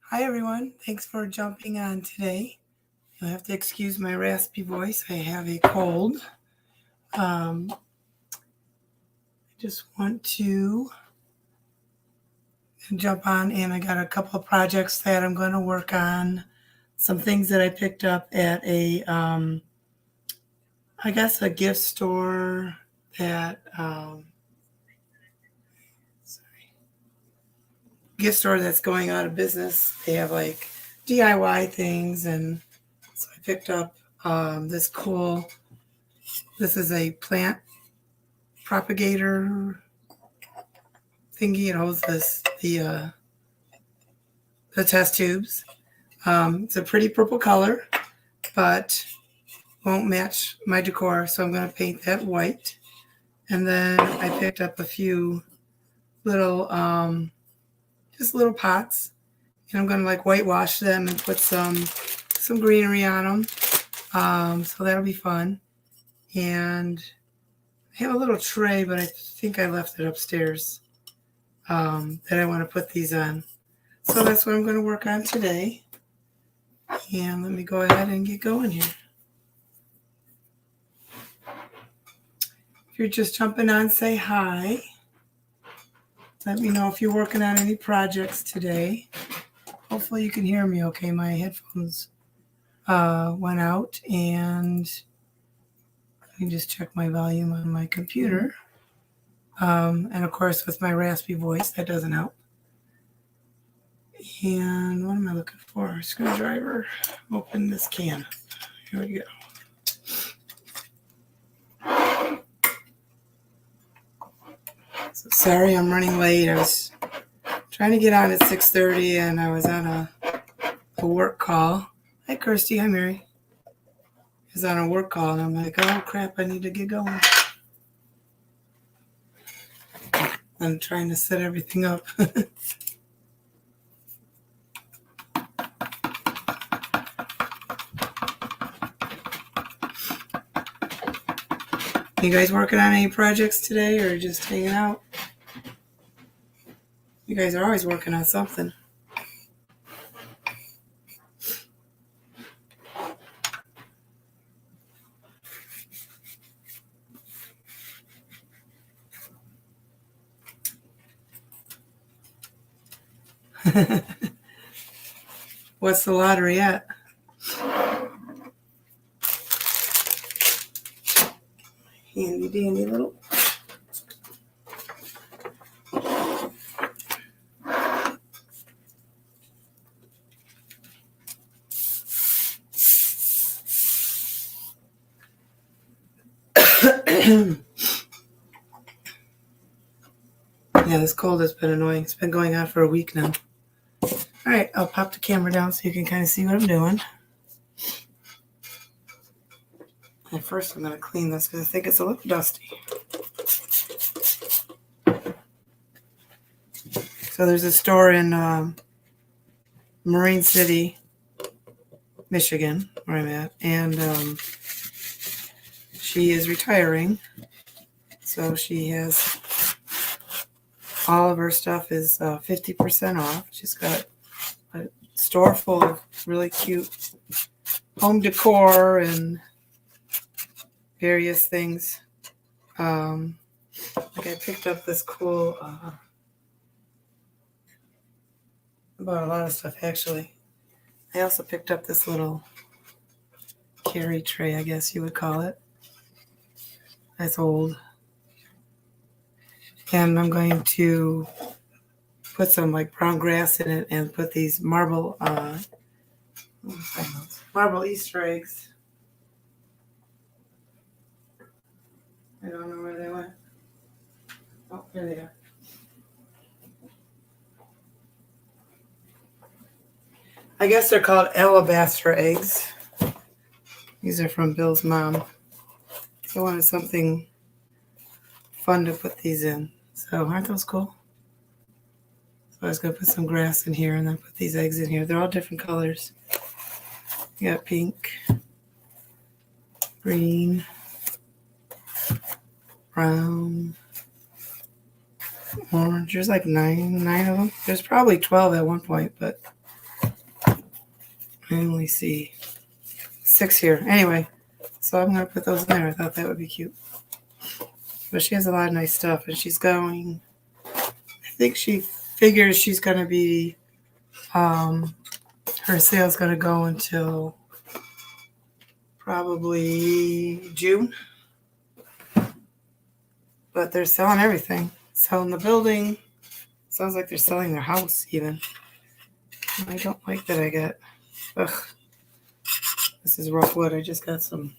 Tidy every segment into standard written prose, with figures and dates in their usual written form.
Hi everyone, thanks for jumping on today. You'll have to excuse my raspy voice. I have a cold. I just want to jump on, and I got a couple of projects that I'm going to work on. Some things that I picked up at I guess a gift store that, sorry, gift store that's going out of business. They have like DIY things, and so I picked up this cool. This is a plant propagator thingy. It holds the test tubes. It's a pretty purple color, but won't match my decor, so I'm going to paint that white. And then I picked up a few little, just little pots, and I'm going to like whitewash them and put some greenery on them. So that'll be fun. And I have a little tray, but I think I left it upstairs that I want to put these on. So that's what I'm going to work on today. And let me go ahead and get going here. If you're just jumping on, say hi. Let me know if you're working on any projects today. Hopefully you can hear me okay. My headphones went out, and let me just check my volume on my computer. And of course, with my raspy voice, that doesn't help. And what am I looking for? A screwdriver. Open this can. Here we go. So sorry I'm running late. I was trying to get on at 6:30, and I was on a work call. Hi, Kirsty. Hi, Mary. I was on a work call, and I'm like, oh, crap, I need to get going. I'm trying to set everything up. You guys working on any projects today, or just hanging out? You guys are always working on something. What's the lottery at? Handy dandy little. Yeah, this cold has been annoying. It's been going on for a week now. All right, I'll pop the camera down so you can kind of see what I'm doing. And first I'm going to clean this because I think it's a little dusty. So there's a store in Marine City, Michigan, where I'm at, and she is retiring. So she has all of her stuff is 50% off. She's got a store full of really cute home decor and various things. Like I picked up this cool, about a lot of stuff actually. I also picked up this little carry tray, I guess you would call it. That's old. And I'm going to put some like brown grass in it and put these marble Easter eggs. I don't know where they went. Oh, here they are. I guess they're called alabaster eggs. These are from Bill's mom. I wanted something fun to put these in. So aren't those cool? So I was going to put some grass in here and then put these eggs in here. They're all different colors. You got pink, green, brown, orange. There's like nine of them. There's probably 12 at one point, but I only see 6 here. Anyway, so I'm going to put those in there. I thought that would be cute. But she has a lot of nice stuff, and she's going, I think she figures she's going to be, her sale's going to go until probably June. But they're selling everything. Selling the building. Sounds like they're selling their house even. I don't like that I got, this is rough wood. I just got some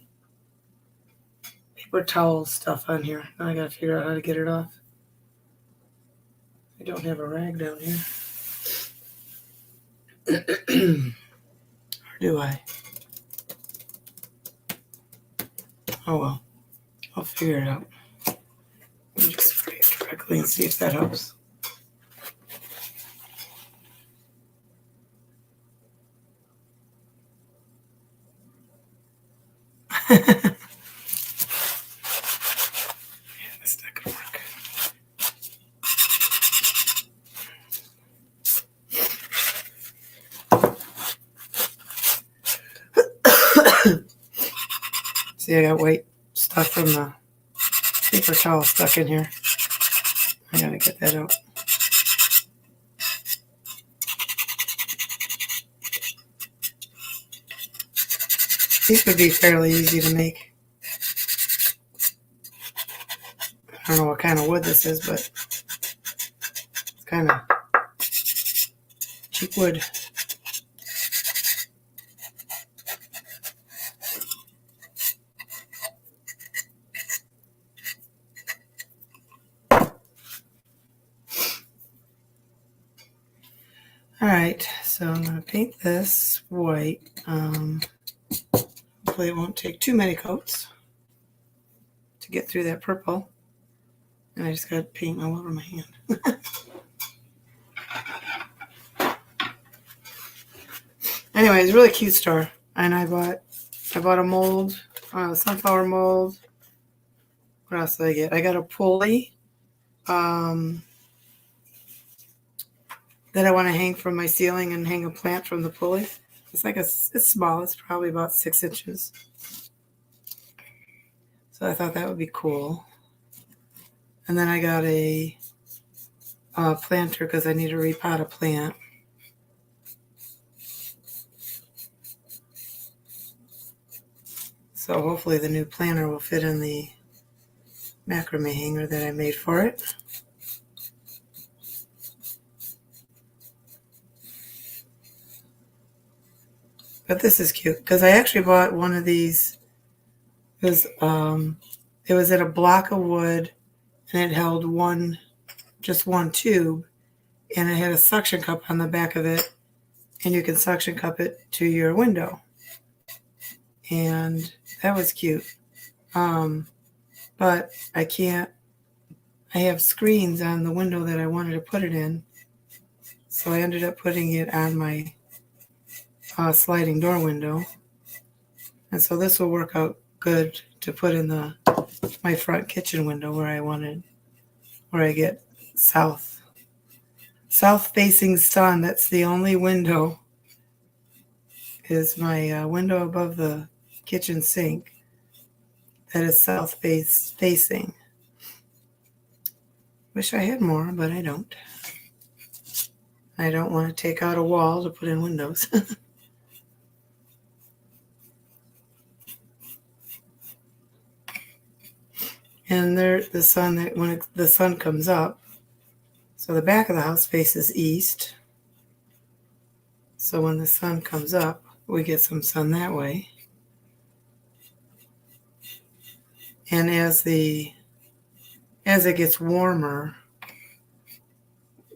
paper towel stuff on here. Now I got to figure out how to get it off. I don't have a rag down here. Or do I? Oh well. I'll figure it out. Let me just spray it directly and see if that helps. Yeah, that's not gonna work. See, I got white stuff from the paper towel stuck in here. I gotta get that out. These would be fairly easy to make. I don't know what kind of wood this is, but it's kind of cheap wood. Alright, so I'm going to paint this white. Hopefully it won't take too many coats to get through that purple. And I just got paint all over my hand. Anyway, it's a really cute store. And I bought a mold, sunflower mold. What else did I get? I got a pulley that I want to hang from my ceiling and hang a plant from the pulley. It's like it's small. It's probably about 6 inches. So I thought that would be cool. And then I got a planter because I need to repot a plant. So hopefully the new planter will fit in the macrame hanger that I made for it. But this is cute because I actually bought one of these. It was in a block of wood and it held just one tube, and it had a suction cup on the back of it, and you can suction cup it to your window. And that was cute. But I have screens on the window that I wanted to put it in. So I ended up putting it on my sliding door window. And so this will work out good to put in my front kitchen window where I get south facing sun. That's the only window, is my window above the kitchen sink that is south facing. Wish I had more, but I don't. I don't want to take out a wall to put in windows. And when the sun comes up, so the back of the house faces east. So when the sun comes up, we get some sun that way. And as it gets warmer,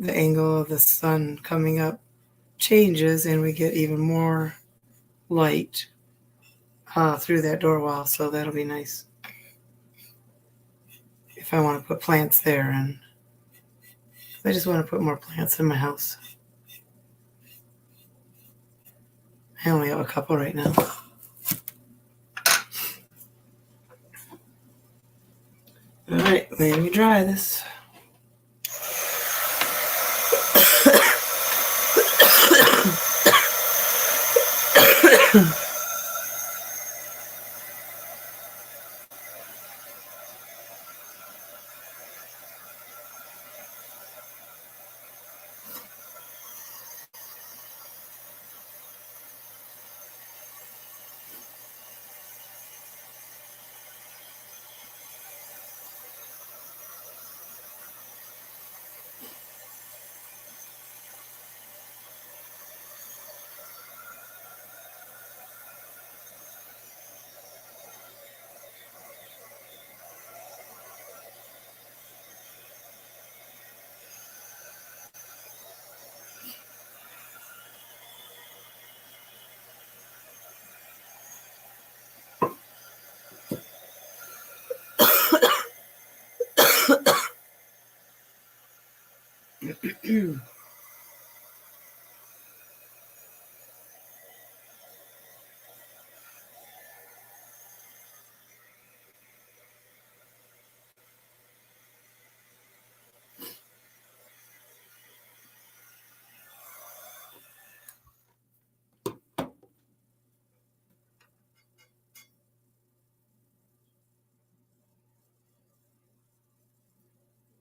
the angle of the sun coming up changes, and we get even more light through that door wall. So that'll be nice if I want to put plants there, and I just want to put more plants in my house. I only have a couple right now. All right, let me dry this.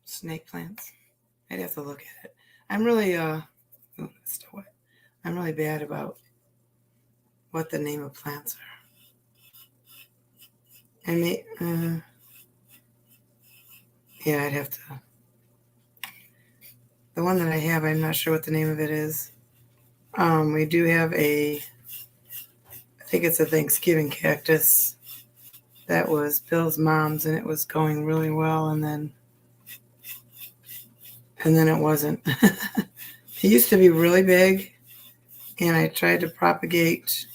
Snake plants. I'd have to look at it. I'm really it's still wet. I'm really bad about what the name of plants are. I may yeah, I'd have to. The one that I have, I'm not sure what the name of it is. We do have I think it's a Thanksgiving cactus that was Bill's mom's, and it was going really well, and then it wasn't. It used to be really big, and I tried to propagate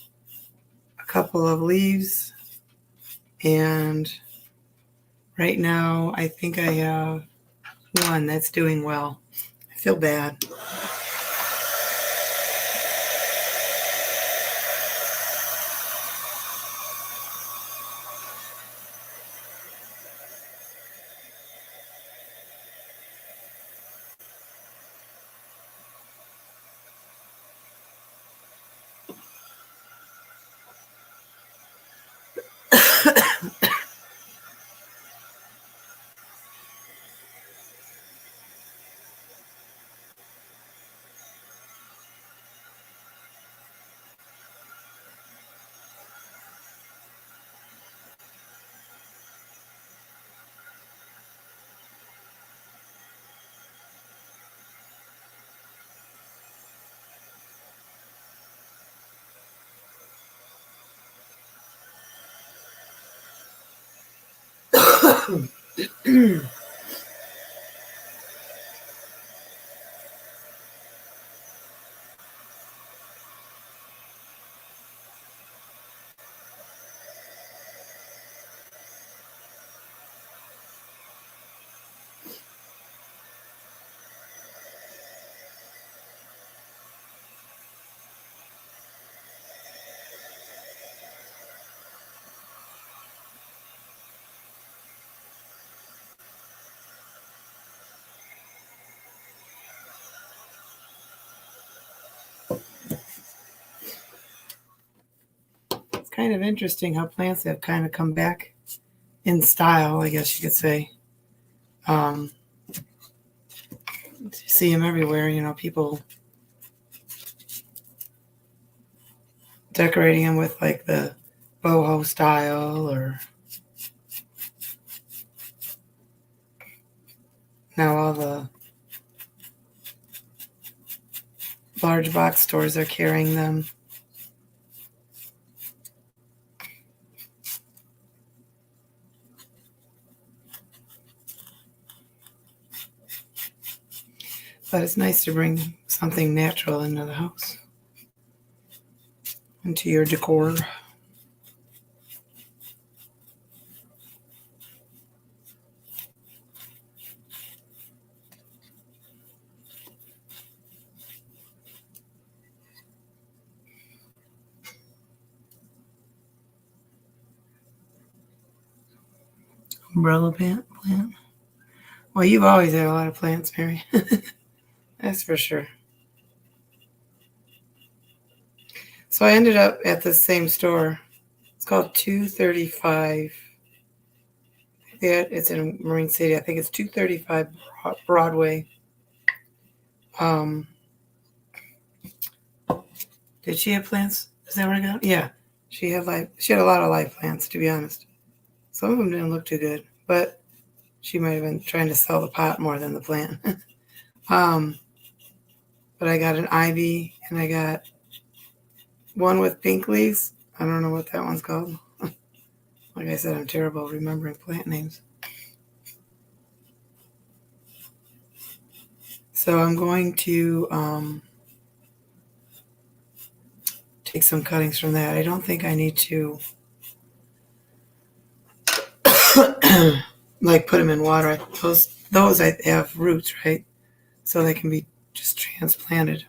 a couple of leaves, and right now I think I have one that's doing well. I feel bad. It's kind of interesting how plants have kind of come back in style, I guess you could say. You see them everywhere, people decorating them with like the boho style, or now all the large box stores are carrying them. But it's nice to bring something natural into the house, into your decor. Umbrella plant. Well, you've always had a lot of plants, Mary. That's for sure. So I ended up at the same store. It's called 235. Yeah, it's in Marine City. I think it's 235 Broadway. Did she have plants? Is that where I got? Yeah, she had a lot of live plants, to be honest. Some of them didn't look too good, but she might have been trying to sell the pot more than the plant. But I got an ivy, and I got one with pink leaves. I don't know what that one's called. Like I said, I'm terrible remembering plant names. So I'm going to take some cuttings from that. I don't think I need to like put them in water. Those I have roots, right? So they can be just transplanted.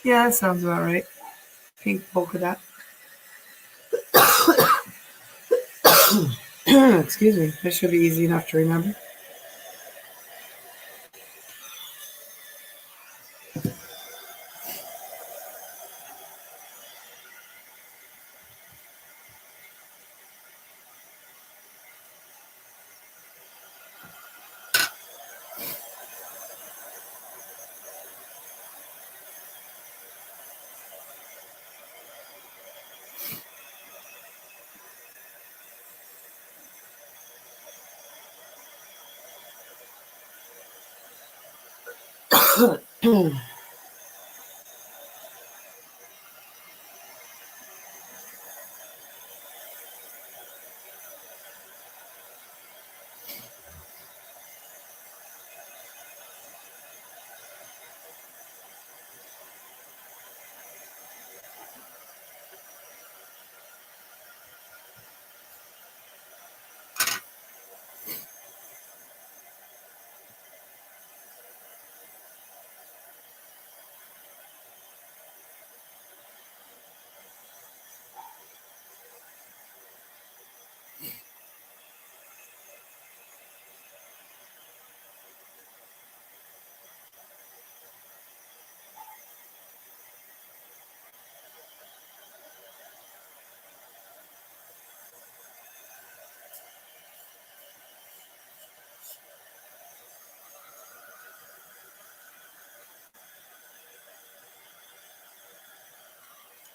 Yeah, that sounds about right. Pink polka dot. Excuse me. That should be easy enough to remember.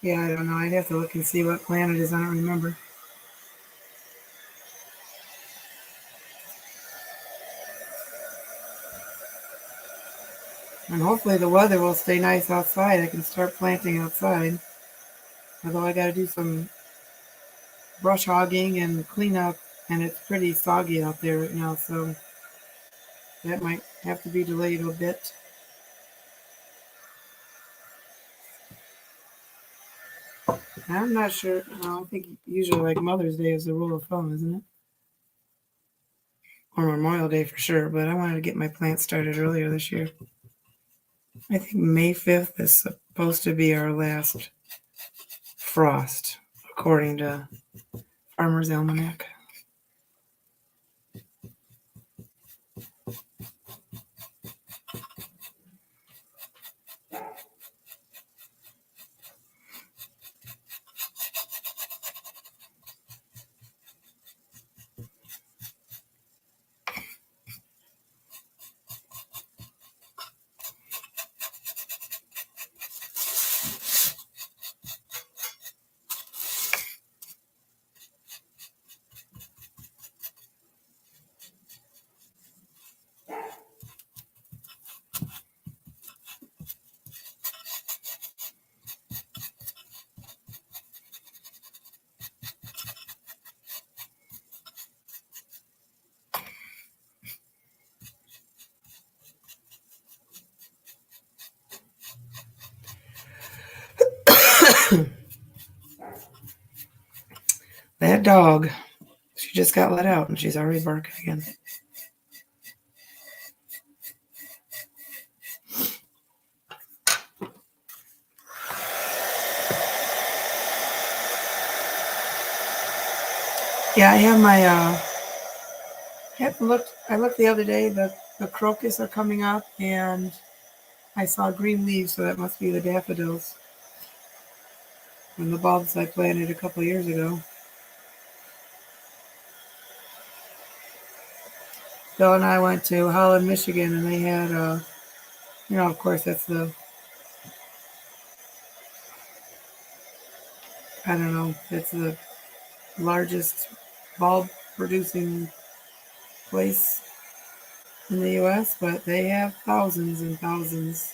Yeah, I don't know. I'd have to look and see what planet it is. I don't remember. And hopefully the weather will stay nice outside. I can start planting outside. Although I got to do some brush hogging and cleanup, and it's pretty soggy out there right now, so that might have to be delayed a bit. I'm not sure. I think usually like Mother's Day is the rule of thumb, isn't it? Or Memorial Day for sure, but I wanted to get my plant started earlier this year. I think May 5th is supposed to be our last frost, according to Farmer's Almanac. That dog, she just got let out and she's already barking again. Yeah, I have my I looked the other day, the crocus are coming up and I saw green leaves, so that must be the daffodils from the bulbs I planted a couple years ago. Bill and I went to Holland, Michigan, and they had, of course, that's I don't know, it's the largest bulb producing place in the U.S., but they have thousands and thousands.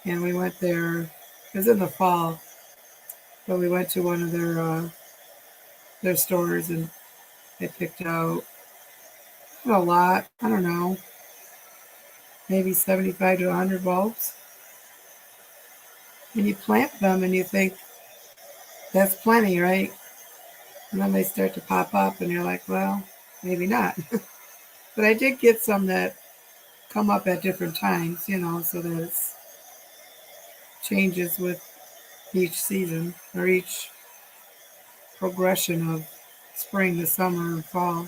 And we went there, it was in the fall, but we went to one of their stores and I picked out a lot, I don't know, maybe 75 to 100 bulbs. And you plant them and you think, that's plenty, right? And then they start to pop up and you're like, well, maybe not. But I did get some that come up at different times, so that it changes with each season or each progression of spring to summer and fall.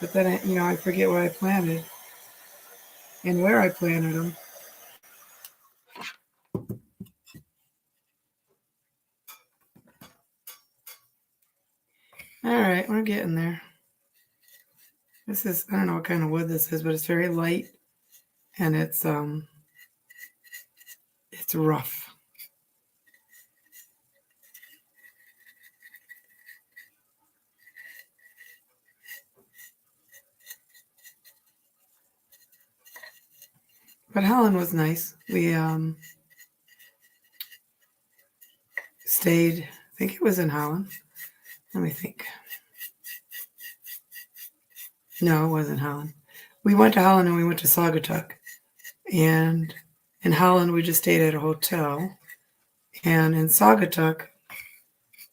But then, I forget what I planted and where I planted them. All right, we're getting there. This is, I don't know what kind of wood this is, but it's very light and it's rough. But Holland was nice. We stayed, I think it was in Holland. Let me think. No, it wasn't Holland. We went to Holland and we went to Saugatuck. And in Holland, we just stayed at a hotel. And in Saugatuck,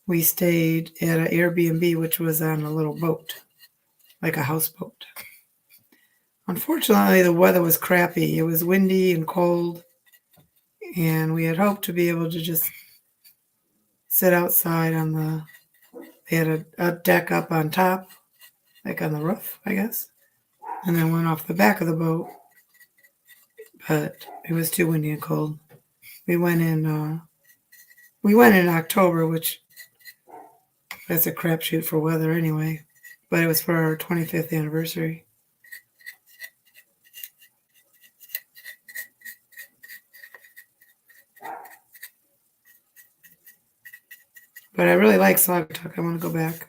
we stayed at an Airbnb, which was on a little boat, like a houseboat. Unfortunately, the weather was crappy. It was windy and cold. And we had hoped to be able to just sit outside they had a deck up on top, like on the roof, I guess. And then went off the back of the boat. But it was too windy and cold. We went in October, which that's a crapshoot for weather anyway. But it was for our 25th anniversary. But I really like Saugatuck. I want to go back.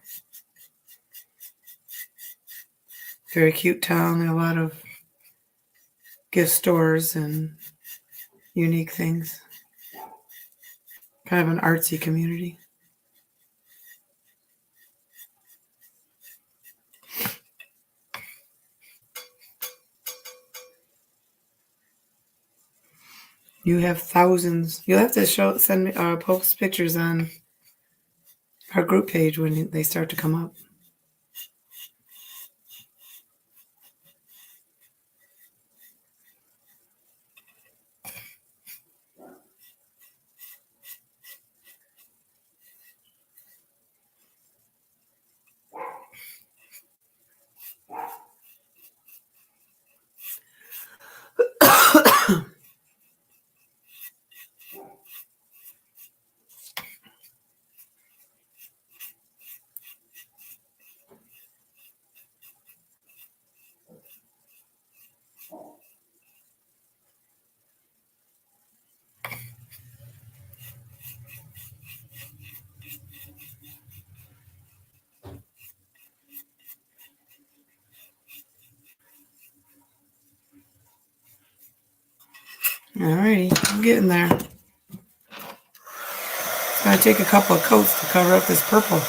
Very cute town. There are a lot of gift stores and unique things. Kind of an artsy community. You have thousands. You'll have to send me post pictures on our group page when they start to come up. Alrighty, I'm getting there. It's going to take a couple of coats to cover up this purple.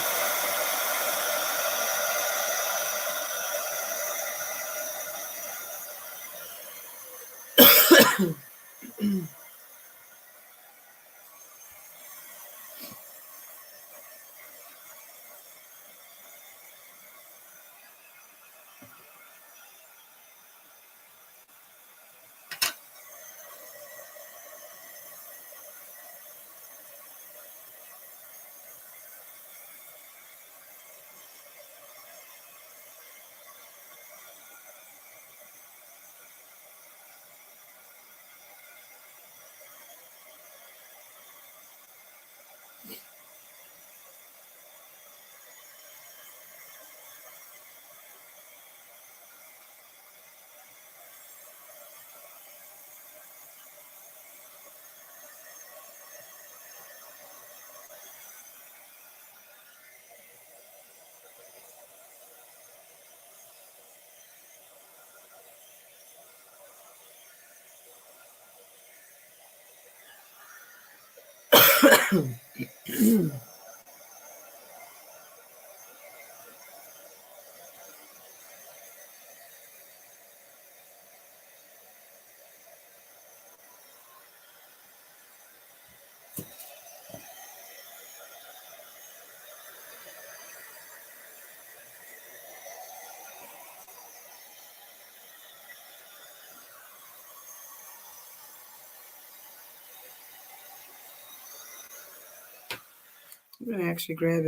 I'm going to actually grab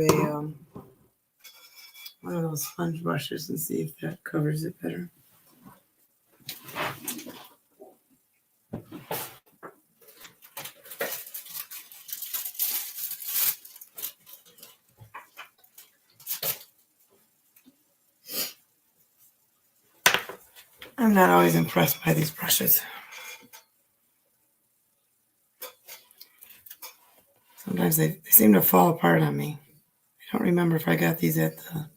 one of those sponge brushes and see if that covers it better. I'm not always impressed by these brushes. Sometimes they seem to fall apart on me. I don't remember if I got these at the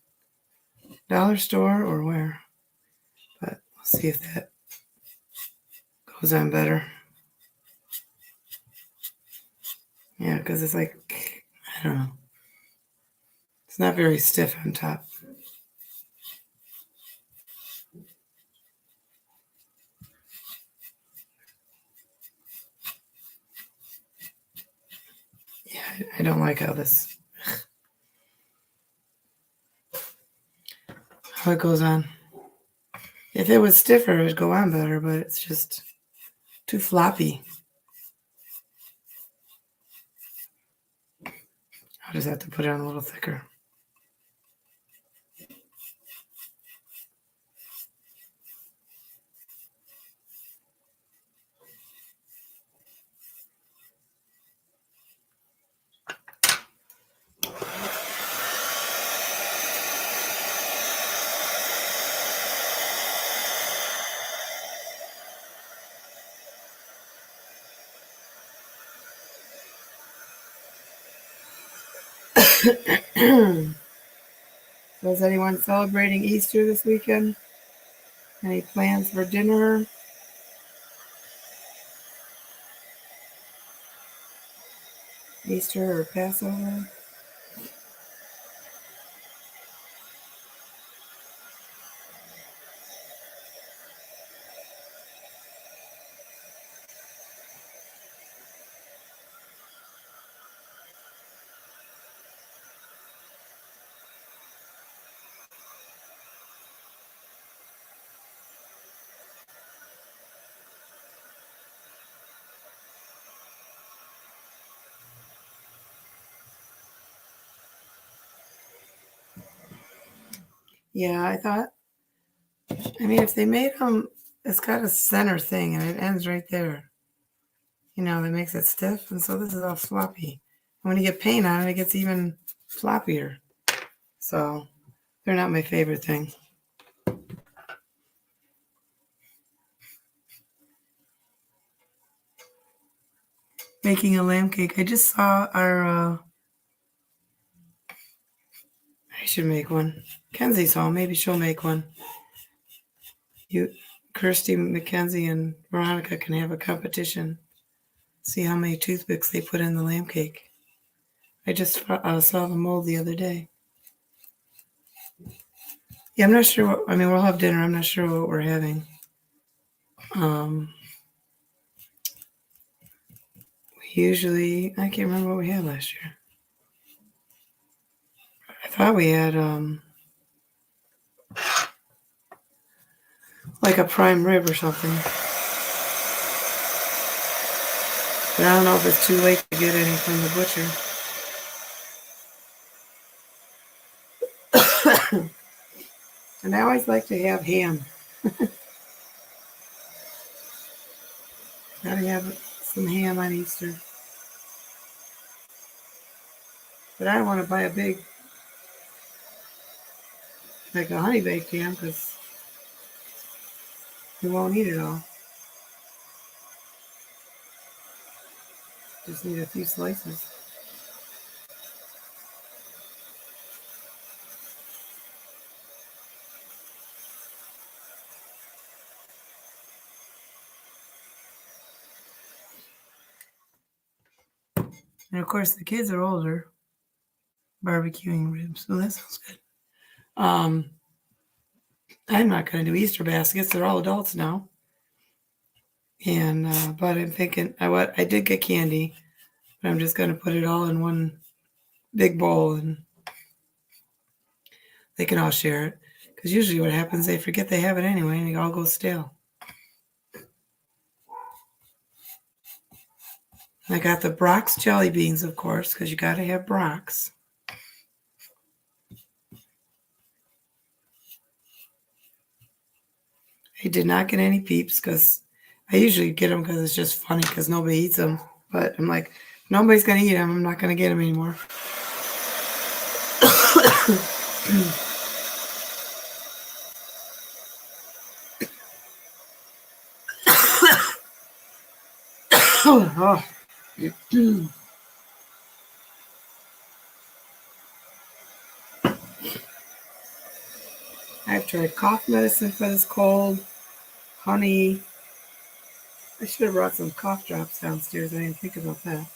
dollar store or where, but we'll see if that goes on better. Yeah, because it's like, I don't know. It's not very stiff on top. Yeah, I don't like how it goes on. If it was stiffer, it would go on better, but it's just too floppy. I'll just have to put it on a little thicker. So is anyone celebrating Easter this weekend? Any plans for dinner? Easter or Passover? Yeah, if they made them, it's got a center thing and it ends right there. That makes it stiff. And so this is all floppy. And when you get paint on it, it gets even floppier. So they're not my favorite thing. Making a lamb cake. I just saw I should make one. Kenzie saw, maybe she'll make one. Kirsty McKenzie and Veronica can have a competition. See how many toothpicks they put in the lamb cake. I just saw the mold the other day. Yeah, I'm not sure we'll have dinner. I'm not sure what we're having. I can't remember what we had last year. I thought we had like a prime rib or something. But I don't know if it's too late to get any from the butcher. And I always like to have ham. Gotta have some ham on Easter. But I don't want to buy a big, like a honey baked ham, because we won't eat it all. Just need a few slices. And of course, the kids are older, barbecuing ribs. So that sounds good. I'm not going to do Easter baskets. They're all adults now. And but I'm thinking I did get candy, but I'm just going to put it all in one big bowl and they can all share it. Because usually what happens, they forget they have it anyway and it all goes stale. I got the Brock's jelly beans, of course, because you got to have Brock's. I did not get any Peeps because I usually get them because it's just funny because nobody eats them. But I'm like, nobody's going to eat them. I'm not going to get them anymore. Oh. I've tried cough medicine for this cold, honey. I should have brought some cough drops downstairs. I didn't think about that.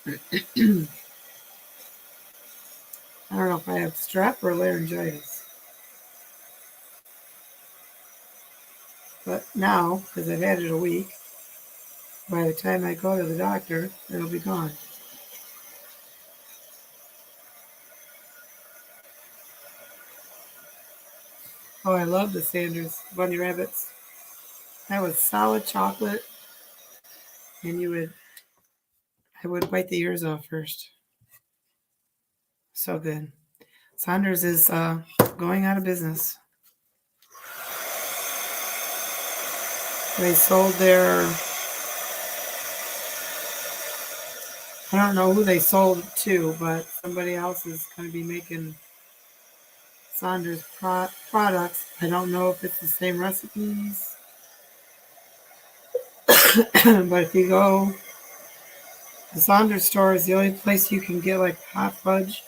I don't know if I have strep or laryngitis. But now, because I've had it a week, by the time I go to the doctor, it'll be gone. Oh, I love the Sanders Bunny Rabbits. That was solid chocolate, and I would bite the ears off first. So good. Sanders is going out of business. They sold I don't know who they sold it to, but somebody else is going to be making Sanders products. I don't know if it's the same recipes. But if you go, the Sanders store is the only place you can get like hot fudge.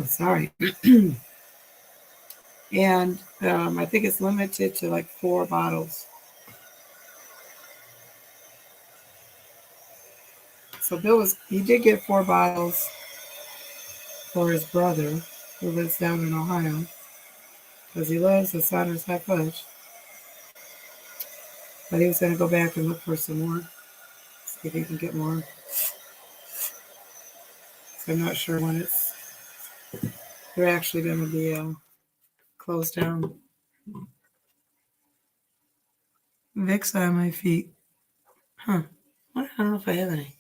Sorry. And I think it's limited to like 4 bottles. So he did get 4 bottles for his brother who lives down in Ohio because he loves the Sanders hot fudge. But he was going to go back and look for some more, see if he can get more. So I'm not sure when they're actually going to be closed down. Vicks on my feet. Huh. I don't know if I have any.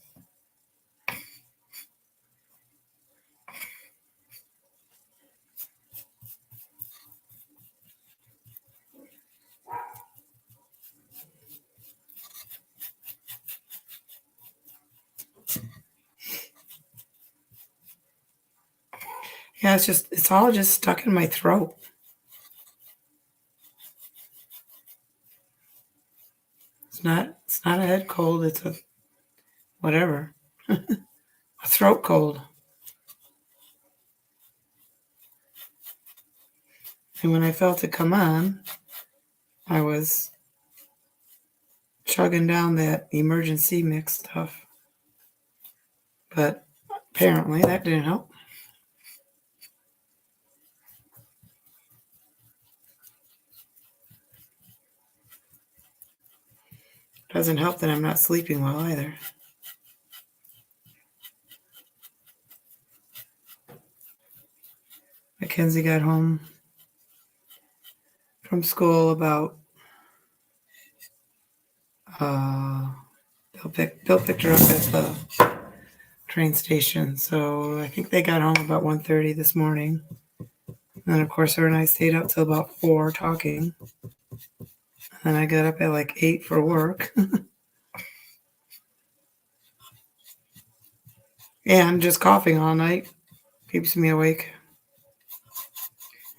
Yeah, it's all just stuck in my throat. It's not a head cold, it's a whatever. A throat cold. And when I felt it come on, I was chugging down that emergency mix stuff. But apparently that didn't help. Doesn't help that I'm not sleeping well either. Mackenzie got home from school about Bill picked her up at the train station, so I think they got home about 1:30 this morning. And of course her and I stayed up till about 4 talking. And I got up at like 8 for work. And just coughing all night keeps me awake.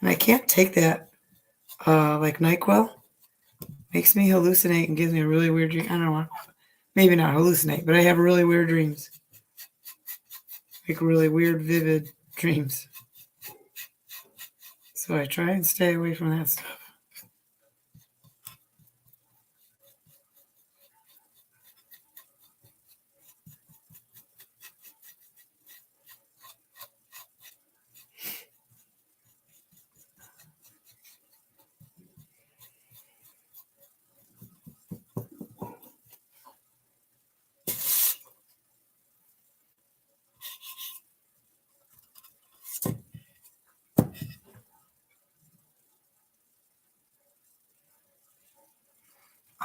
And I can't take that like NyQuil. Makes me hallucinate and gives me a really weird dream. I don't know. Maybe not hallucinate, but I have really weird dreams. Like really weird, vivid dreams. So I try and stay away from that stuff.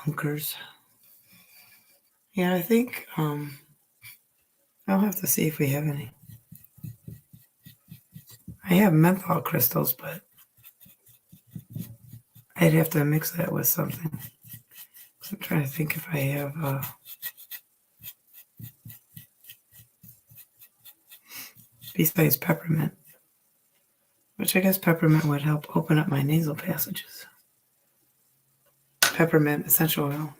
bunkers. Yeah, I think I'll have to see if we have any. I have menthol crystals, but I'd have to mix that with something. I'm trying to think if I have besides peppermint, which I guess peppermint would help open up my nasal passages. Peppermint essential oil.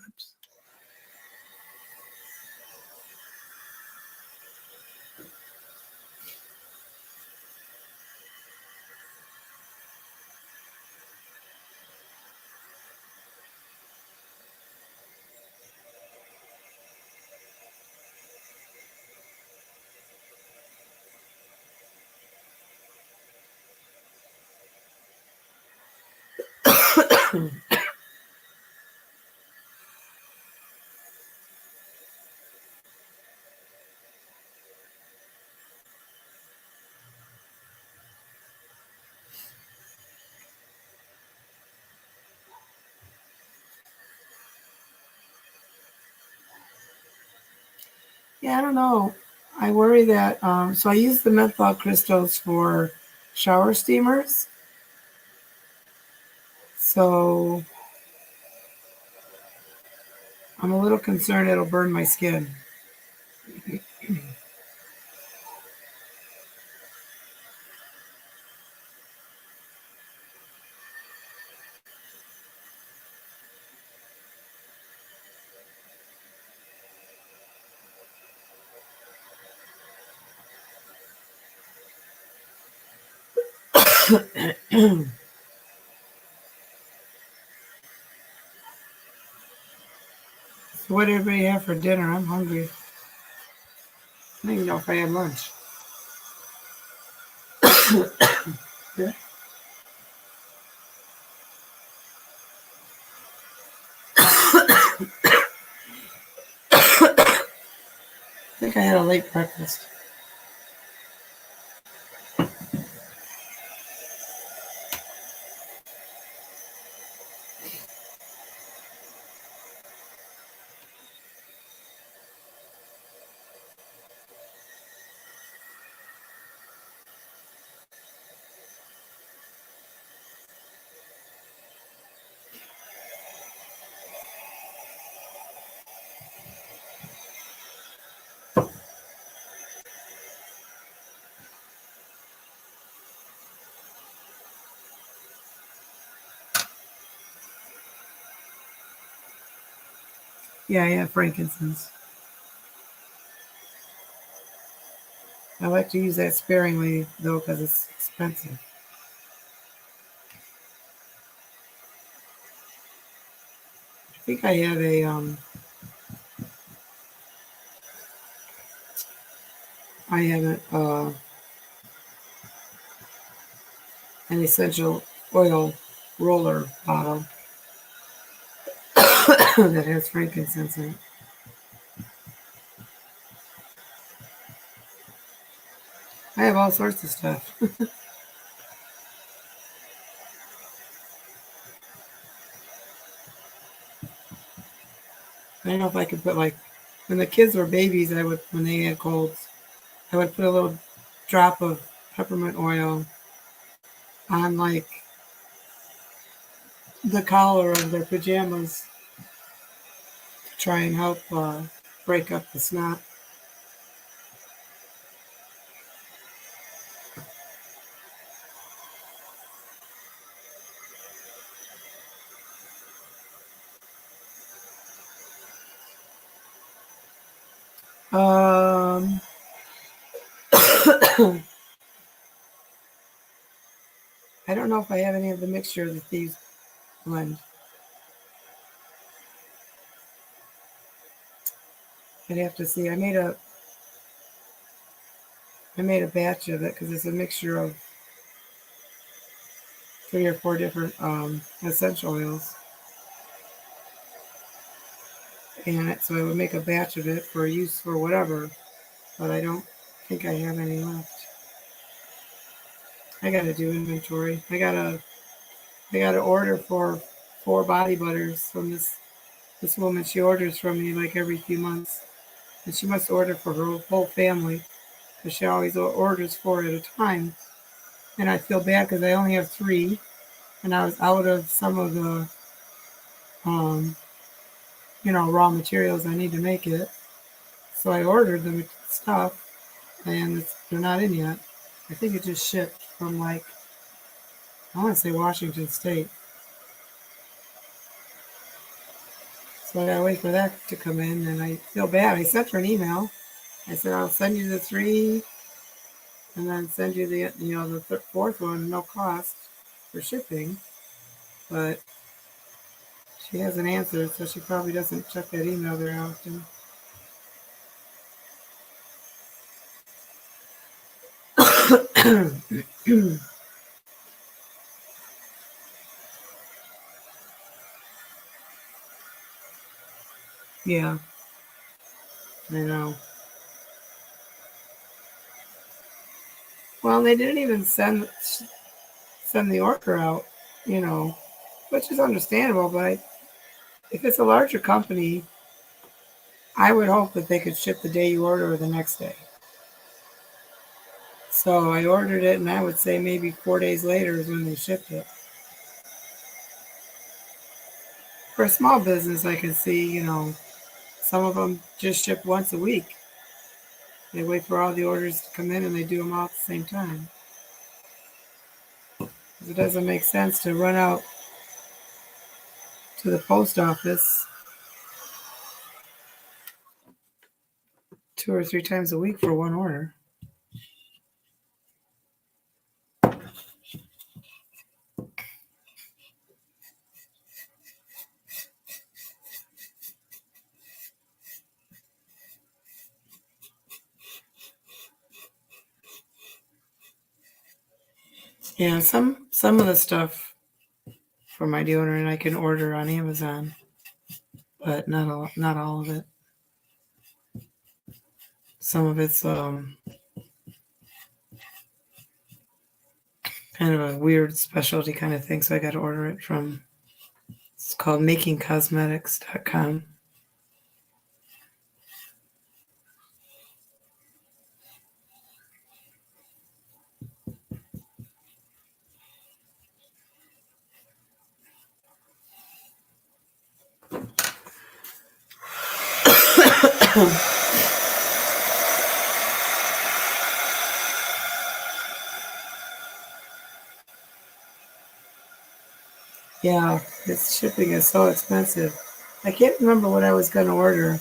Oops. Yeah, I don't know. I worry that, so I use the menthol crystals for shower steamers. So I'm a little concerned it'll burn my skin. So what did everybody have for dinner? I'm hungry. I don't even know if I had lunch. Yeah. I think I had a late breakfast. Yeah, I have frankincense. I like to use that sparingly, though, because it's expensive. I think I have I have an essential oil roller bottle that has frankincense in it. I have all sorts of stuff. I don't know if I could put like when the kids were babies, I would when they had colds, I would put a little drop of peppermint oil on like the collar of their pajamas to try and help break up the snot. Um, I don't know if I have any of the mixture that these blend. I'd have to see. I made a batch of it because it's a mixture of 3 or 4 different essential oils. And so I would make a batch of it for use for whatever, but I don't think I have any left. I gotta do inventory. I gotta order for 4 body butters from this woman. She orders from me like every few months, and she must order for her whole family because she always orders 4 at a time. And I feel bad because I only have 3, and I was out of some of the um, raw materials I need to make it. So I ordered the stuff, and they're not in yet. I think it just shipped from I want to say Washington State. So I gotta wait for that to come in, and I feel bad. I sent her an email. I said I'll send you the 3, and then send you the the 4th one, no cost for shipping. But she hasn't answered, so she probably doesn't check that email very often. Yeah, I know. Well, they didn't even send the order out, which is understandable. But if it's a larger company, I would hope that they could ship the day you order or the next day. So I ordered it, and I would say maybe 4 days later is when they shipped it. For a small business, I can see, some of them just ship once a week. They wait for all the orders to come in, and they do them all at the same time. It doesn't make sense to run out to the post office 2 or 3 times a week for one order. Yeah, some of the stuff for my deodorant I can order on Amazon, but not all of it. Some of it's kind of a weird specialty kind of thing, so I got to order it from. It's called makingcosmetics.com. Yeah, its shipping is so expensive. I can't remember what I was going to order.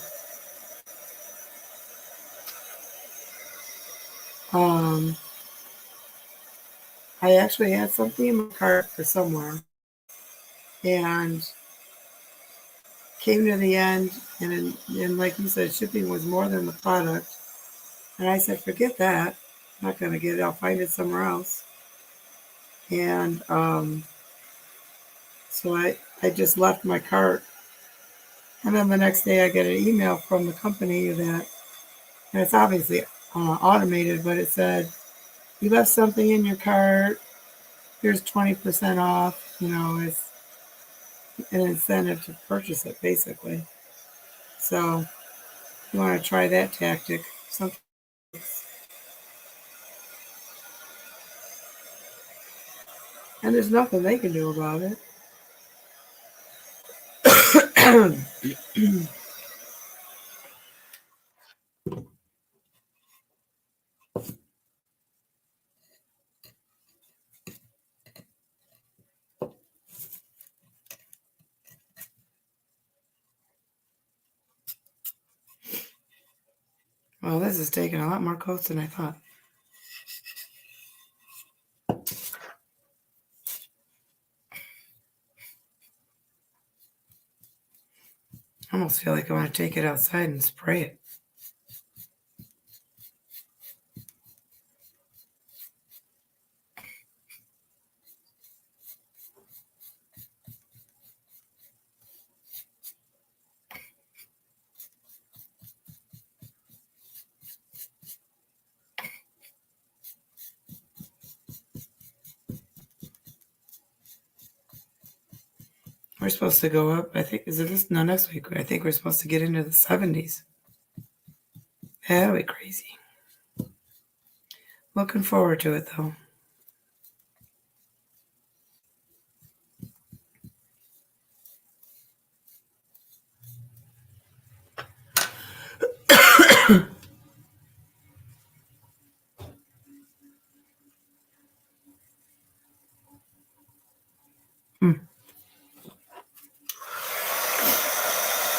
I actually had something in my cart for somewhere, and came to the end, and like you said, shipping was more than the product. And I said, forget that. I'm not going to get it. I'll find it somewhere else. And so I just left my cart. And then the next day I get an email from the company and it's obviously automated, but it said, you left something in your cart. Here's 20% off. It's an incentive to purchase it, basically. So you want to try that tactic. And there's nothing they can do about it. Well, this is taking a lot more coats than I thought. I almost feel like I want to take it outside and spray it. We're supposed to go up. I think, is it this? No, next week. I think we're supposed to get into the 70s. That'll be crazy. Looking forward to it, though.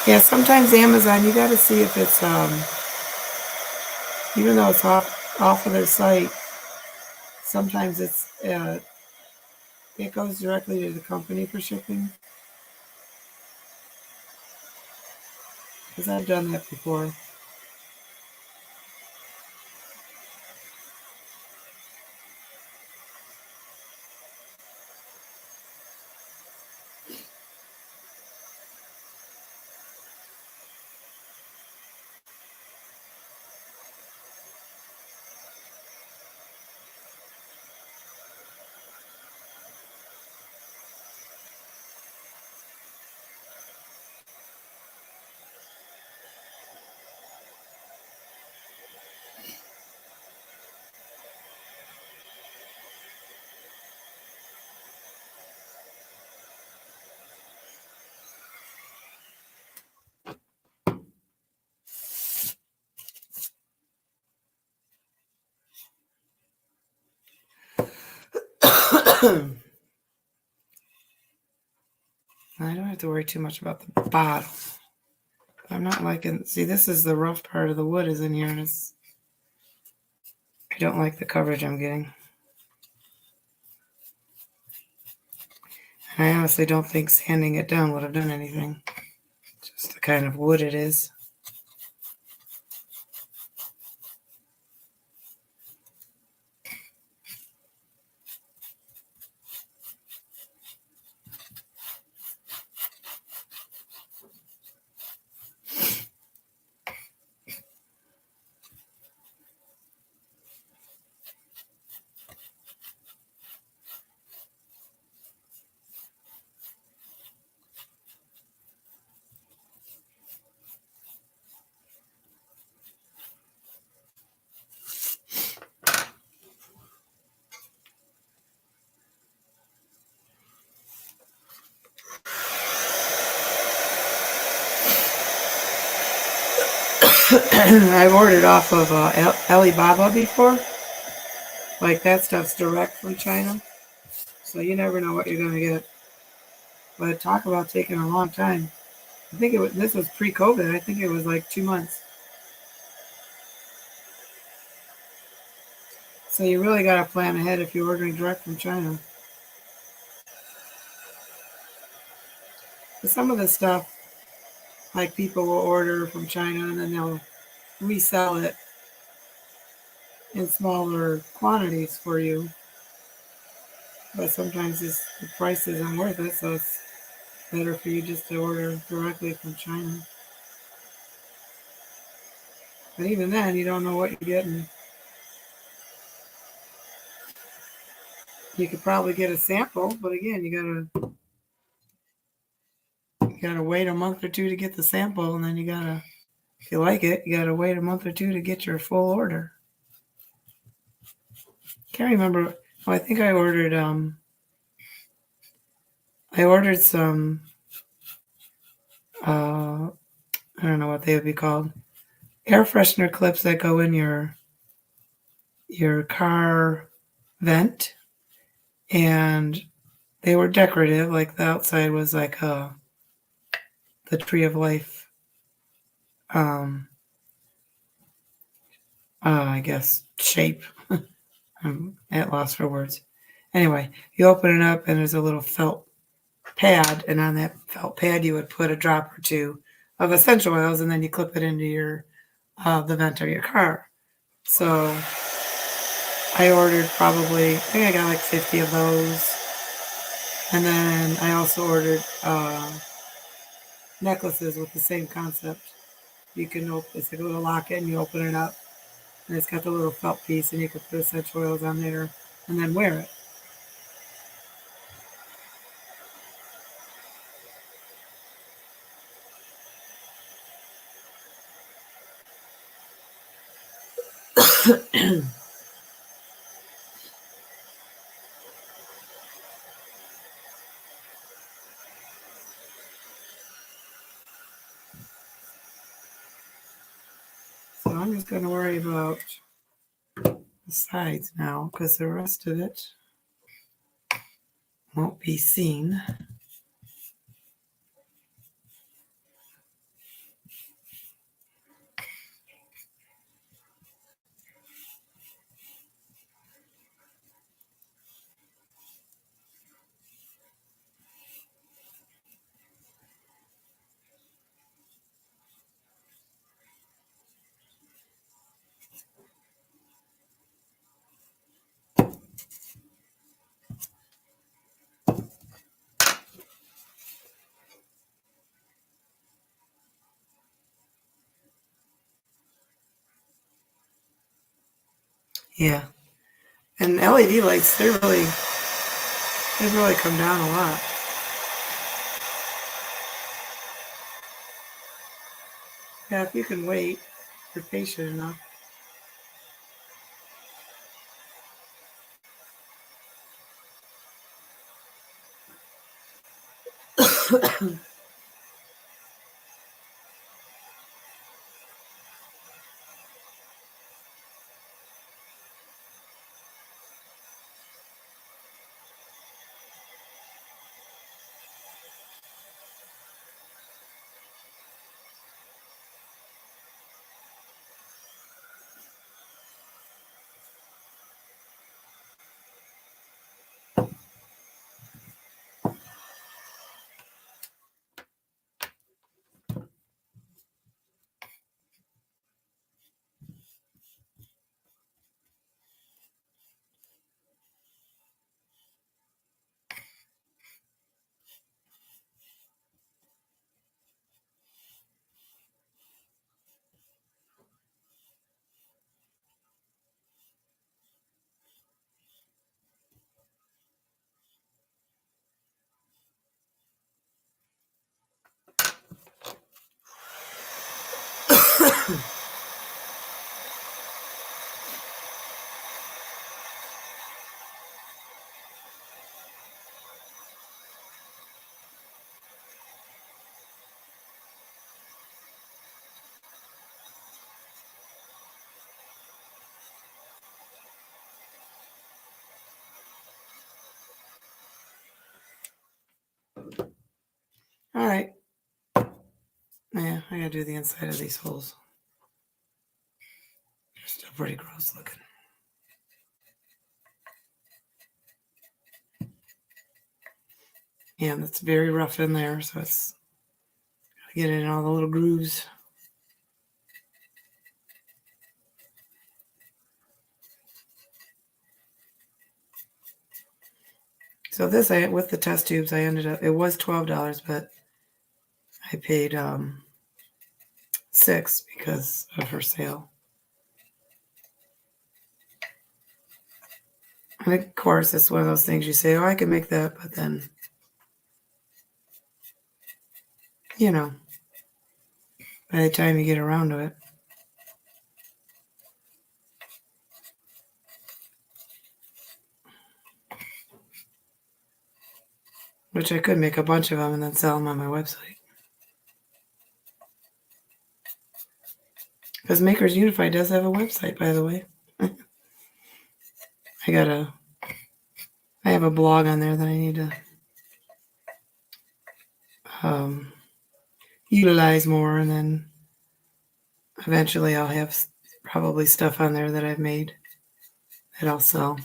Yeah, sometimes Amazon, you got to see if it's even though it's off of their site. Sometimes it goes directly to the company for shipping. Because I've done that before. I don't have to worry too much about the bottom. I'm not liking, see, this is the rough part of the wood is in here, and I don't like the coverage I'm getting. And I honestly don't think sanding it down would have done anything. Just the kind of wood it is. I've ordered off of Alibaba before. Like that stuff's direct from China. So you never know what you're going to get. But talk about taking a long time. I think this was pre-COVID. I think it was like 2 months. So you really got to plan ahead if you're ordering direct from China. But some of the stuff, like people will order from China and then they'll resell it in smaller quantities for you. But sometimes the price isn't worth it, so it's better for you just to order directly from China. But even then, you don't know what you're getting. You could probably get a sample, but again, you gotta wait a month or two to get the sample, and then if you like it, you gotta wait a month or two to get your full order. Can't remember. Oh, I think I ordered some I don't know what they would be called, air freshener clips that go in your car vent, and they were decorative. Like the outside was like the tree of life. I guess shape. I'm at loss for words. Anyway, you open it up and there's a little felt pad, and on that felt pad you would put a drop or two of essential oils, and then you clip it into your the vent of your car. So I ordered I think I got like 50 of those. And then I also ordered necklaces with the same concept. You can it's like a little locket, and you open it up, and it's got the little felt piece, and you can put essential oils on there and then wear it. So I'm just going to worry about the sides now because the rest of it won't be seen. Yeah. And LED lights, they've really come down a lot. Yeah, if you can wait, you're patient enough. All right. Yeah, I gotta do the inside of these holes. They're still pretty gross looking. Yeah, and it's very rough in there, so it's gotta get it in all the little grooves. So this, with the test tubes, I ended up, it was $12, but I paid $6 because of her sale. And of course, it's one of those things you say, oh, I can make that, but then, you know, by the time you get around to it. Which I could make a bunch of them and then sell them on my website. Because Makers Unified does have a website, by the way. I have a blog on there that I need to utilize more, and then eventually I'll have probably stuff on there that I've made that I'll sell.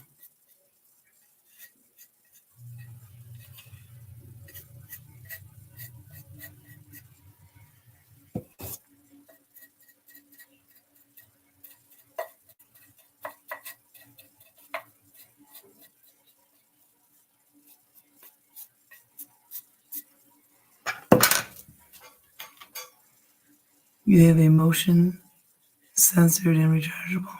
You have a motion censored and rechargeable.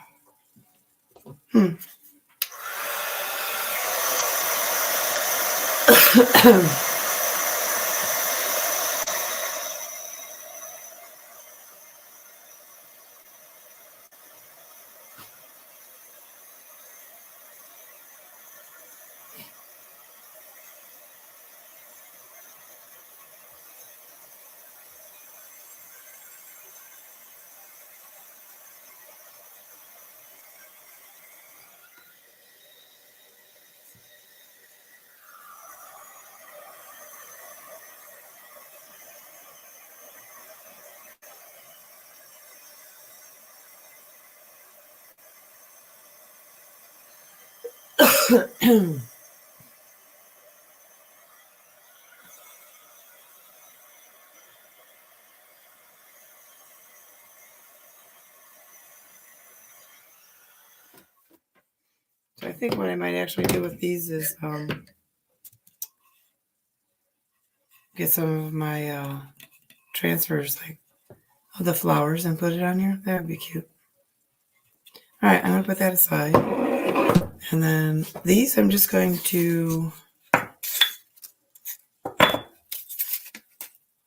So I think what I might actually do with these is get some of my transfers, like of the flowers, and put it on here. That would be cute. All right, I'm going to put that aside. And then these I'm just going to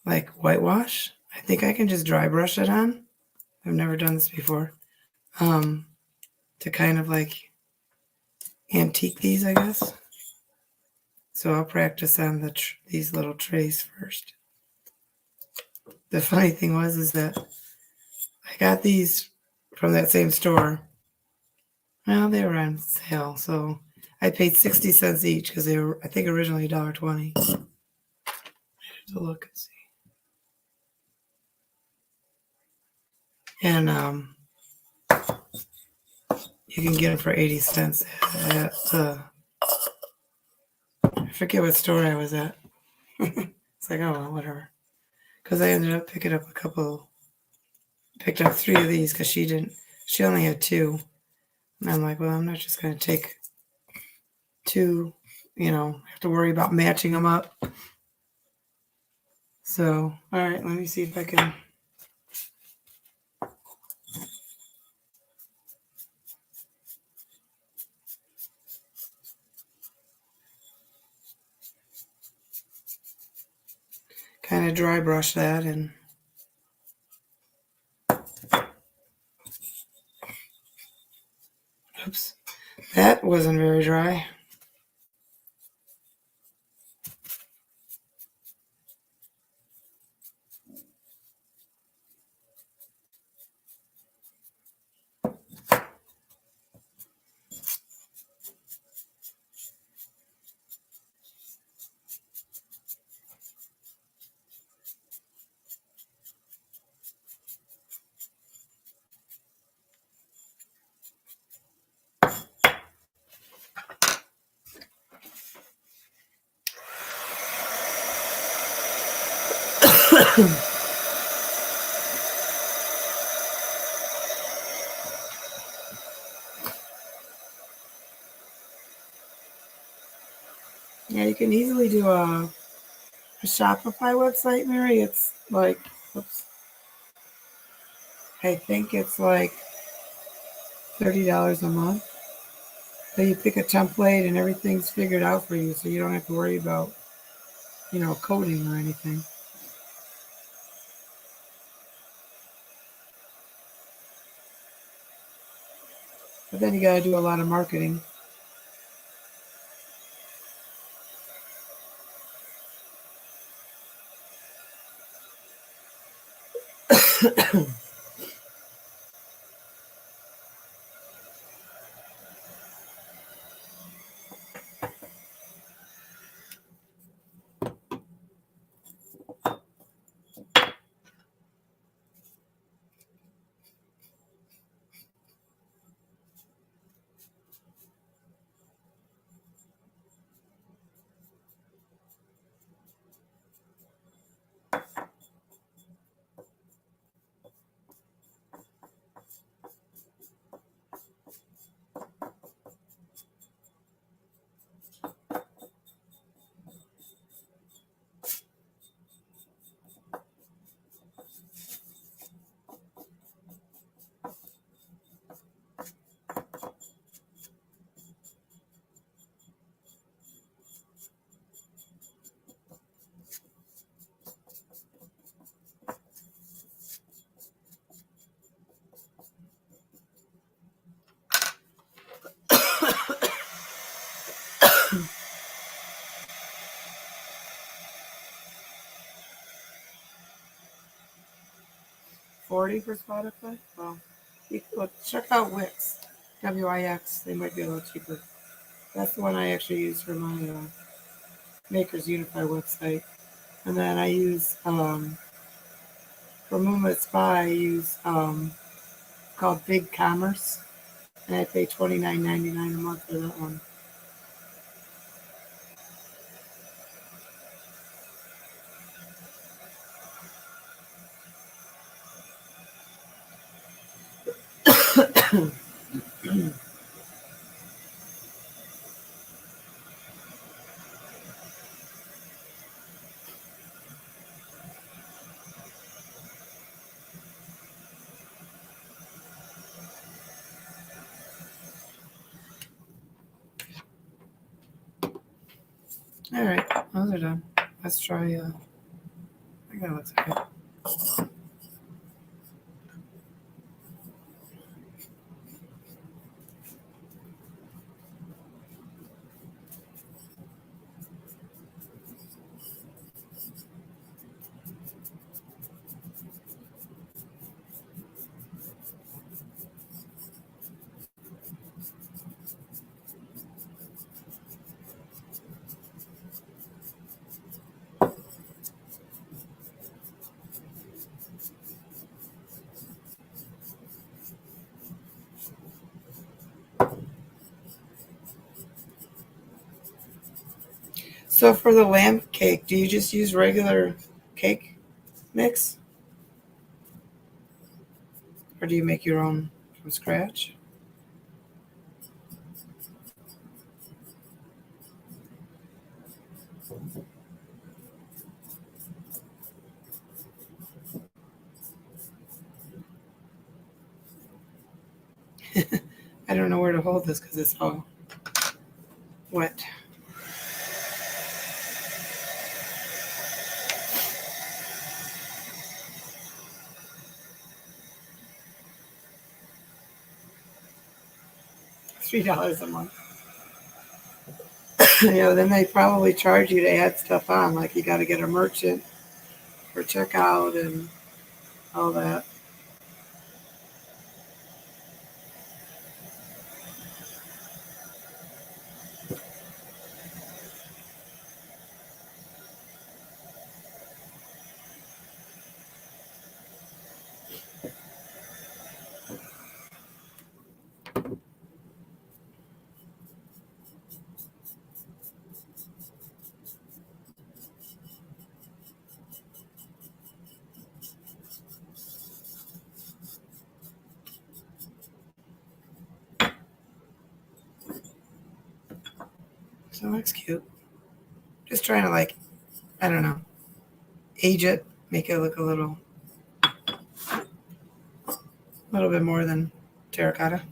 like whitewash. I think I can just dry brush it on. I've never done this before. To kind of like antique these, I guess. So I'll practice on these little trays first. The funny thing is that I got these from that same store. Well, they were on sale, so I paid 60 cents each because they were, I think, originally $1.20. I have to look and see. And you can get them for 80 cents at I forget what store I was at. It's like, oh, well, whatever. Because I ended up picked up 3 of these because she only had 2. And I'm like, well, I'm not just going to take 2, have to worry about matching them up. So, all right, let me see if I can. Kind of dry brush that and oops, that wasn't very dry. Yeah, you can easily do a Shopify website, Mary. It's like, oops, I think it's like $30 a month. So you pick a template and everything's figured out for you, so you don't have to worry about, coding or anything. But then you got to do a lot of marketing. $40 for Spotify? Well, check out Wix, Wix. They might be a little cheaper. That's the one I actually use for my Makers Unify website. And then I use, for Moonlit Spa, I use called Big Commerce. And I pay $29.99 a month for that one. All right, those are done. Let's try. I think that looks good. So for the lamb cake, do you just use regular cake mix, or do you make your own from scratch? I don't know where to hold this because it's all wet. $3 a month. Yeah, then they probably charge you to add stuff on, like you got to get a merchant for checkout and all that. So that's cute. Just trying to I don't know, age it, make it look little bit more than terracotta.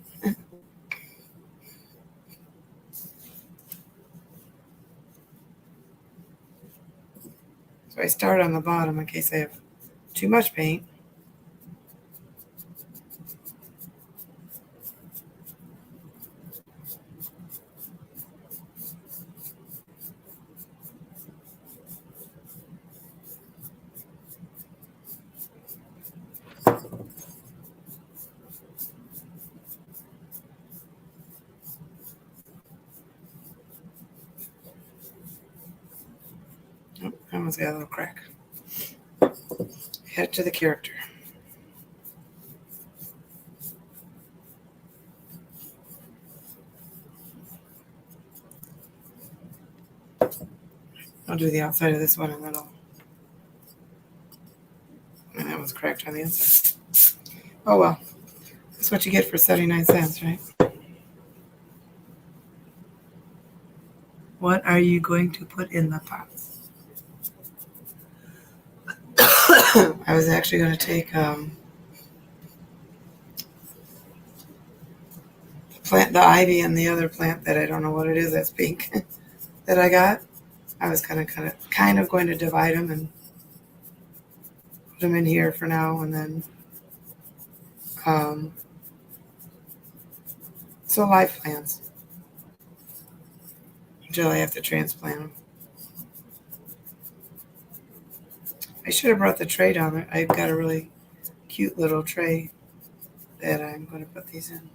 So I start on the bottom in case I have too much paint. Oh, that one's got a little crack. Add it to the character. I'll do the outside of this one and that one's cracked on the inside. Oh well, that's what you get for 79 cents, right? What are you going to put in the pots? I was actually going to take the ivy and the other plant that I don't know what it is that's pink that I got. I was kind of going to divide them and put them in here for now, and then um, so live plants until I have to transplant them. I should have brought the tray down there. I've got a really cute little tray that I'm going to put these in.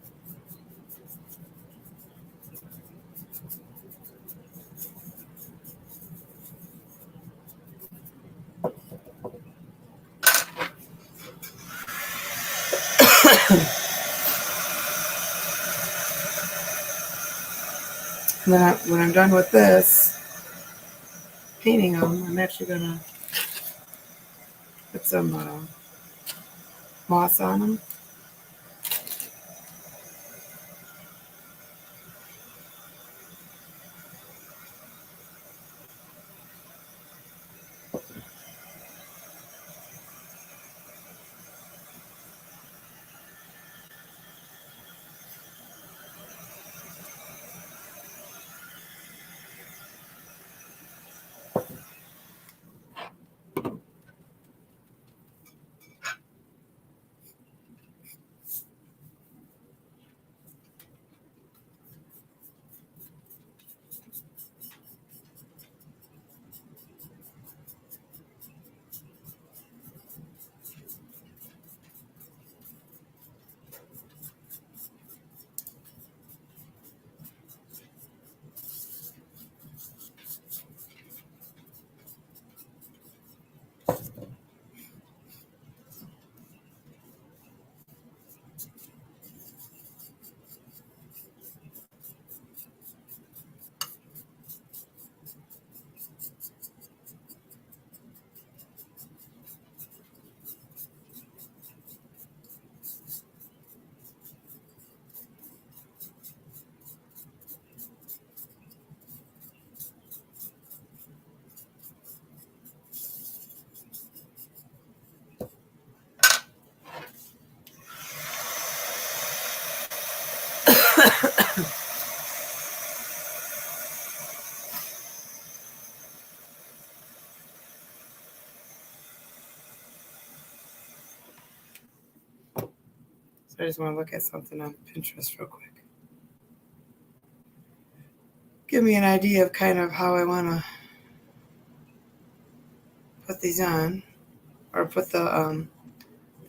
And then when I'm done with this, painting them, I'm actually going to put some moss on them. I just want to look at something on Pinterest real quick. Give me an idea of kind of how I want to put these on, or put the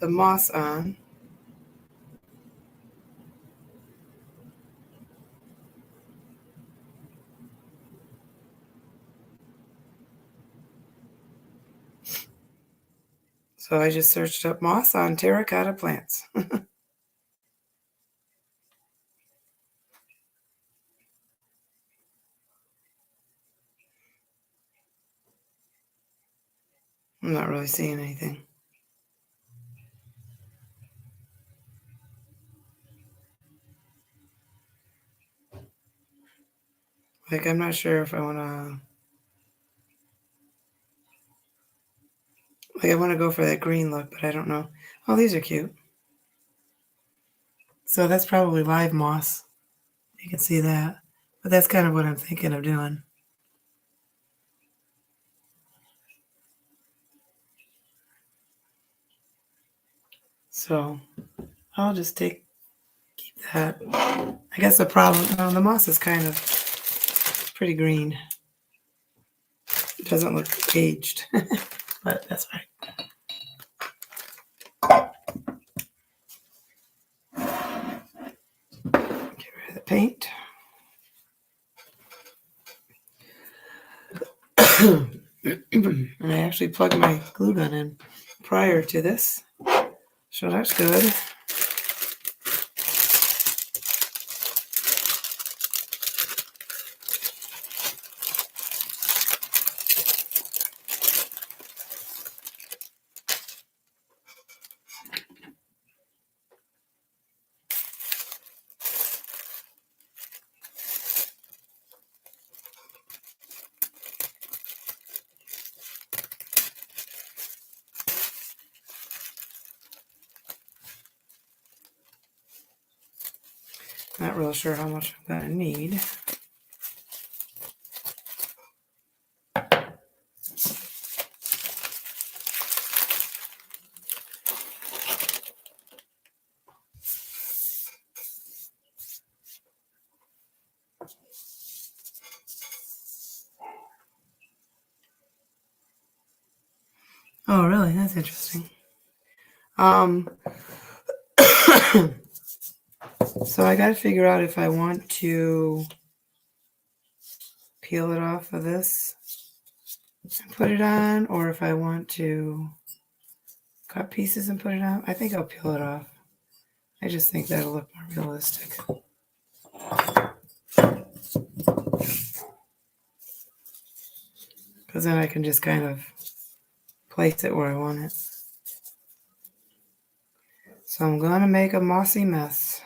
moss on. So I just searched up moss on terracotta plants. I'm not really seeing anything. Like, I'm not sure if I want to, like, I want to go for that green look, but I don't know. Oh, these are cute. So that's probably live moss. You can see that. But that's kind of what I'm thinking of doing. So I'll just keep that. I guess the problem, the moss is kind of pretty green. It doesn't look aged, but that's right. Get rid of the paint. And I actually plugged my glue gun in prior to this, so that's good. Not real sure how much I'm going to need. Oh, really? That's interesting. So I got to figure out if I want to peel it off of this and put it on, or if I want to cut pieces and put it on. I think I'll peel it off. I just think that'll look more realistic. Because then I can just kind of place it where I want it. So I'm going to make a mossy mess.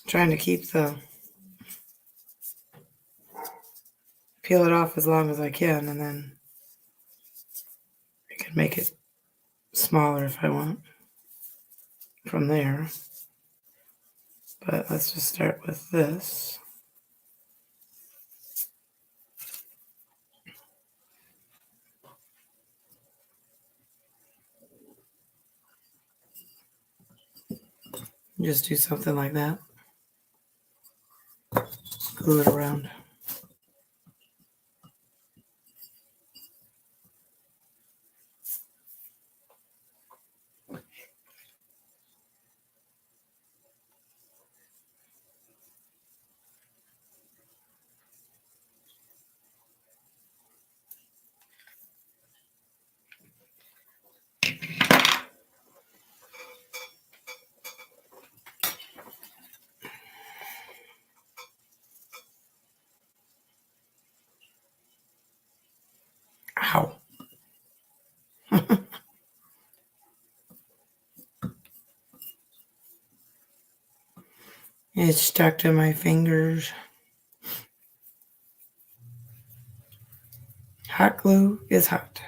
Trying to keep peel it off as long as I can, and then I can make it smaller if I want from there. But let's just start with this. Just do something like that. Glue it around. Ow. It's stuck to my fingers. Hot glue is hot.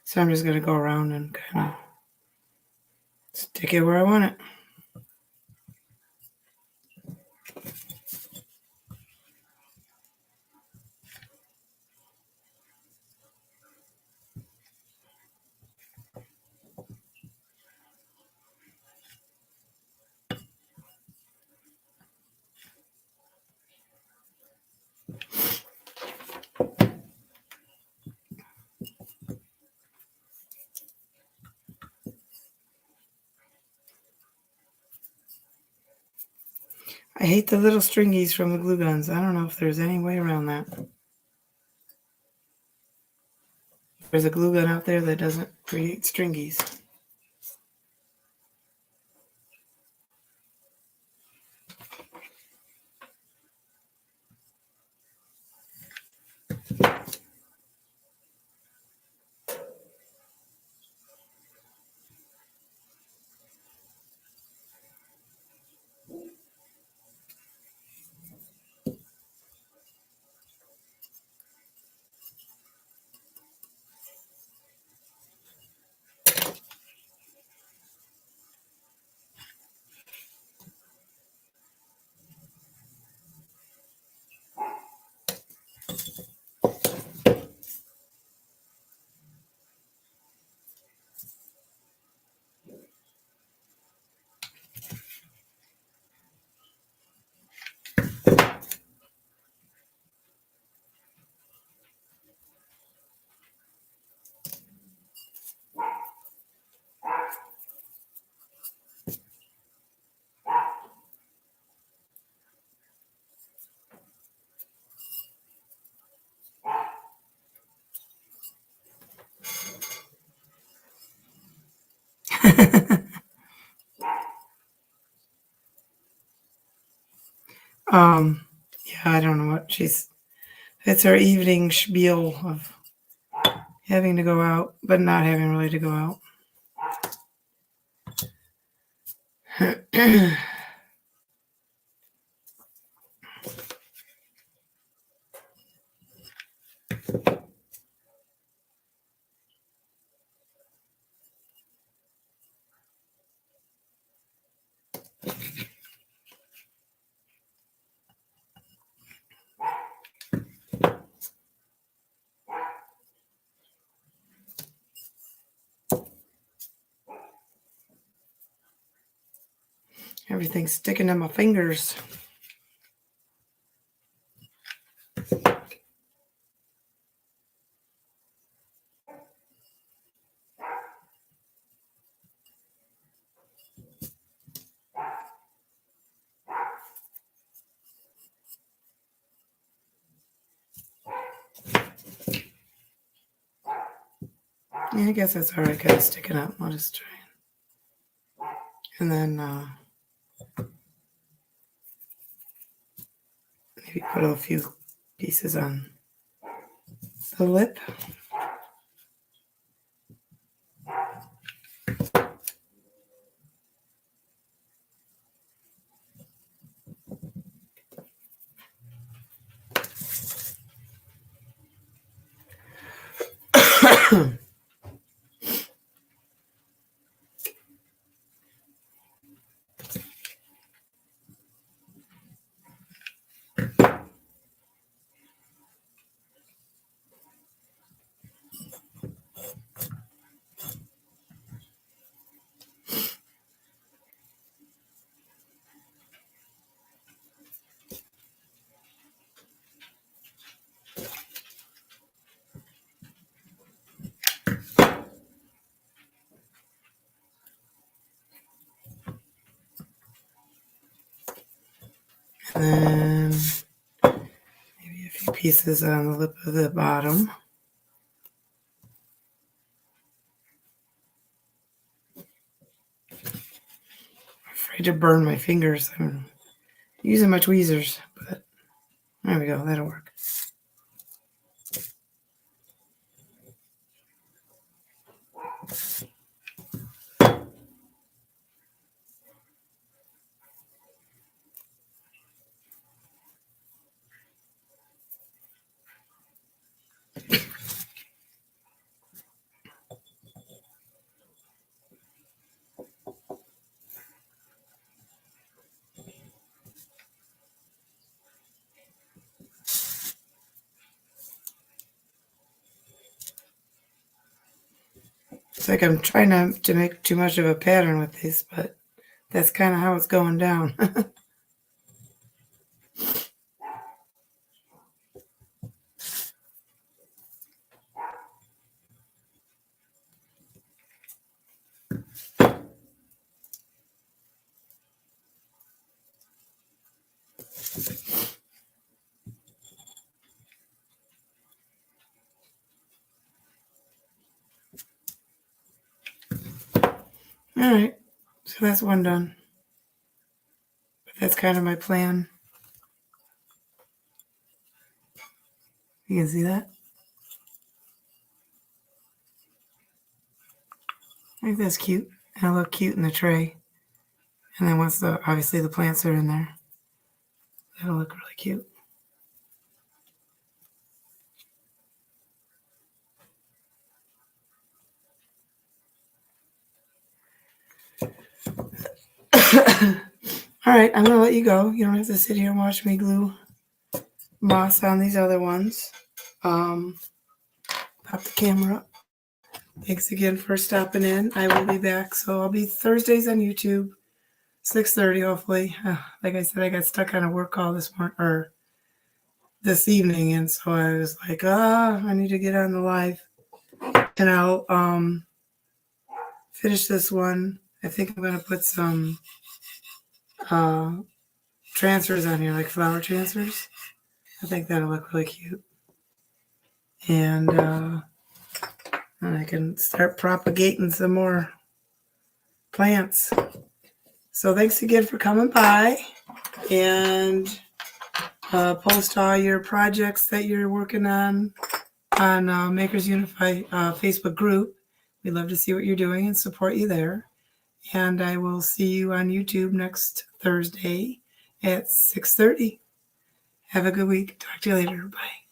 So I'm just going to go around and kind of stick it where I want it. I hate the little stringies from the glue guns. I don't know if there's any way around that. There's a glue gun out there that doesn't create stringies. Yeah, I don't know what it's our evening spiel of having to go out, but not having really to go out. Everything's sticking to my fingers. Yeah, I guess that's all right, guys. Stick it up. I'll just try it. And then maybe put a few pieces on the lip. And maybe a few pieces on the lip of the bottom. I'm afraid to burn my fingers. I'm using my tweezers, but there we go. That'll work. It's like I'm trying not to make too much of a pattern with these, but that's kind of how it's going down. All right, so that's one done. But that's kind of my plan. You can see that? I think that's cute. And it'll look cute in the tray. And then once obviously the plants are in there, that'll look really cute. All right, I'm gonna let you go. You don't have to sit here and watch me glue moss on these other ones. Pop the camera up. Thanks again for stopping in. I will be back. So I'll be Thursdays on YouTube, 6:30 hopefully. Like I said, I got stuck on a work call this morning or this evening, and so I was like, I need to get on the live. And I'll finish this one. I think I'm gonna put some transfers on here, like flower transfers. I think that'll look really cute. And I can start propagating some more plants. So thanks again for coming by, and post all your projects that you're working on Makers Unify Facebook group. We'd love to see what you're doing and support you there. And I will see you on YouTube next Thursday at 6:30. Have a good week. Talk to you later. Bye.